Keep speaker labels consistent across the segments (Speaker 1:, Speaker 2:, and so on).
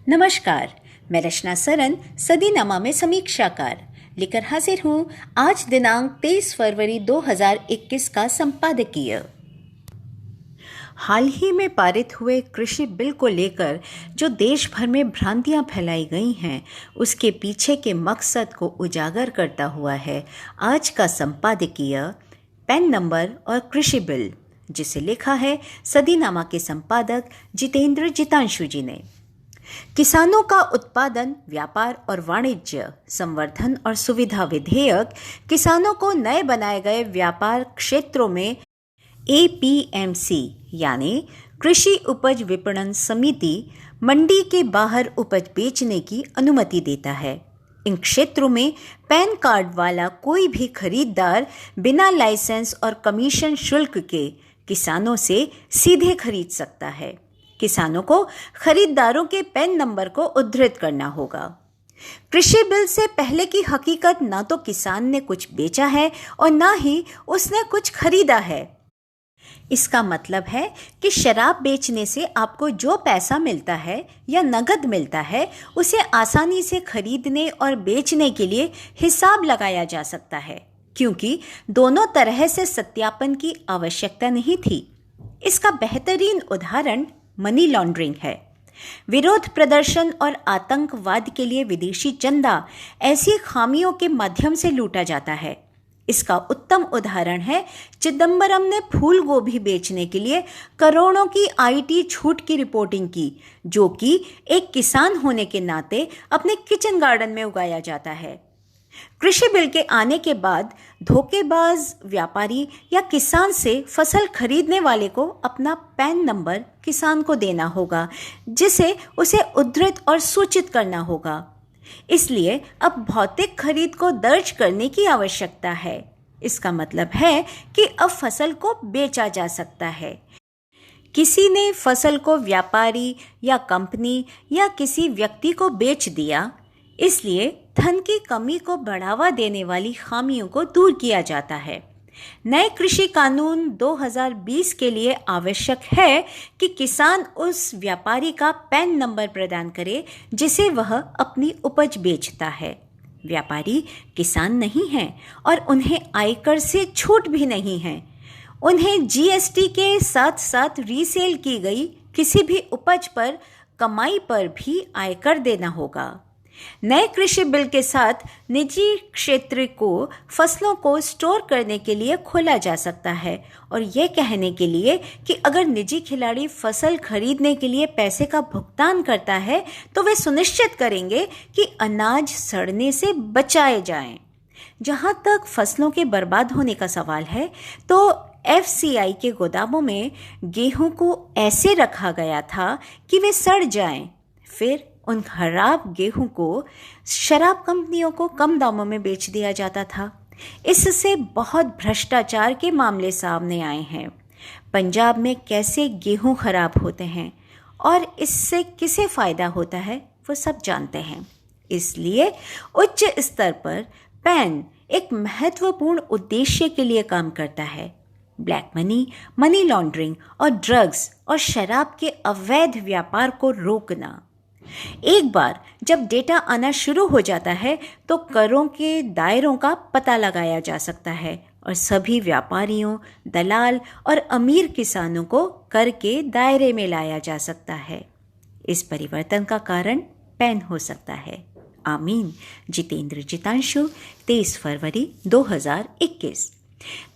Speaker 1: नमस्कार, मैं रचना सरन सदीनामा में समीक्षाकार लेकर हाजिर हूँ आज दिनांक 23 फरवरी 2021 का संपादकीय। हाल ही में पारित हुए कृषि बिल को लेकर जो देश भर में भ्रांतियां फैलाई गई हैं, उसके पीछे के मकसद को उजागर करता हुआ है आज का संपादकीय पैन नंबर और कृषि बिल, जिसे लिखा है सदीनामा के संपादक जितेंद्र जितांशु जी ने। किसानों का उत्पादन, व्यापार और वाणिज्य संवर्धन और सुविधा विधेयक किसानों को नए बनाए गए व्यापार क्षेत्रों में APMC यानी कृषि उपज विपणन समिति मंडी के बाहर उपज बेचने की अनुमति देता है। इन क्षेत्रों में पैन कार्ड वाला कोई भी खरीदार बिना लाइसेंस और कमीशन शुल्क के किसानों से सीधे खरीद सकता है। किसानों को खरीदारों के पैन नंबर को उद्धृत करना होगा। कृषि बिल से पहले की हकीकत ना तो किसान ने कुछ बेचा है और ना ही उसने कुछ खरीदा है। इसका मतलब है कि शराब बेचने से आपको जो पैसा मिलता है या नगद मिलता है, उसे आसानी से खरीदने और बेचने के लिए हिसाब लगाया जा सकता है, क्योंकि दोनों तरह से सत्यापन की आवश्यकता नहीं थी। इसका बेहतरीन उदाहरण मनी लॉन्ड्रिंग है। विरोध प्रदर्शन और आतंकवाद के लिए विदेशी चंदा ऐसी खामियों के माध्यम से लूटा जाता है। इसका उत्तम उदाहरण है चिदंबरम ने फूल गोभी बेचने के लिए करोड़ों की IT छूट की रिपोर्टिंग की, जो कि एक किसान होने के नाते अपने किचन गार्डन में उगाया जाता है। कृषि बिल के आने के बाद धोखेबाज व्यापारी या किसान से फसल खरीदने वाले को अपना पैन नंबर किसान को देना होगा, जिसे उसे उद्धृत और सूचित करना होगा। इसलिए अब भौतिक खरीद को दर्ज करने की आवश्यकता है। इसका मतलब है कि अब फसल को बेचा जा सकता है। किसी ने फसल को व्यापारी या कंपनी या किसी व्यक्ति को बेच दिया, इसलिए धन की कमी को बढ़ावा देने वाली खामियों को दूर किया जाता है। नए कृषि कानून 2020 के लिए आवश्यक है कि किसान उस व्यापारी का पैन नंबर प्रदान करे जिसे वह अपनी उपज बेचता है। व्यापारी किसान नहीं हैं और उन्हें आयकर से छूट भी नहीं है। उन्हें GST के साथ साथ रीसेल की गई किसी भी उपज पर कमाई पर भी आयकर देना होगा। नए कृषि बिल के साथ निजी क्षेत्र को फसलों को स्टोर करने के लिए खोला जा सकता है, और यह कहने के लिए कि अगर निजी खिलाड़ी फसल खरीदने के लिए पैसे का भुगतान करता है तो वे सुनिश्चित करेंगे कि अनाज सड़ने से बचाए जाएं। जहां तक फसलों के बर्बाद होने का सवाल है, तो FCI के गोदामों में गेहूं को ऐसे रखा गया था कि वे सड़ जाएं। फिर उन खराब गेहूं को शराब कंपनियों को कम दामों में बेच दिया जाता था। इससे बहुत भ्रष्टाचार के मामले सामने आए हैं। पंजाब में कैसे गेहूं खराब होते हैं और इससे किसे फ़ायदा होता है, वो सब जानते हैं। इसलिए उच्च स्तर पर पैन एक महत्वपूर्ण उद्देश्य के लिए काम करता है: ब्लैक मनी, मनी लॉन्ड्रिंग और ड्रग्स और शराब के अवैध व्यापार को रोकना। एक बार जब डेटा आना शुरू हो जाता है तो करों के दायरों का पता लगाया जा सकता है और सभी व्यापारियों, दलाल और अमीर किसानों को कर के दायरे में लाया जा सकता है। इस परिवर्तन का कारण पैन हो सकता है। आमीन। जितेंद्र जितांशु, 23 फरवरी 2021।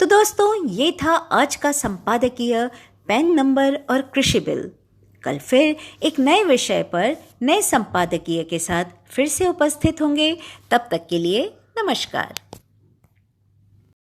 Speaker 1: तो दोस्तों, ये था आज का संपादकीय पैन नंबर और कृषि बिल। कल फिर एक नए विषय पर नए संपादकीय के साथ फिर से उपस्थित होंगे। तब तक के लिए नमस्कार।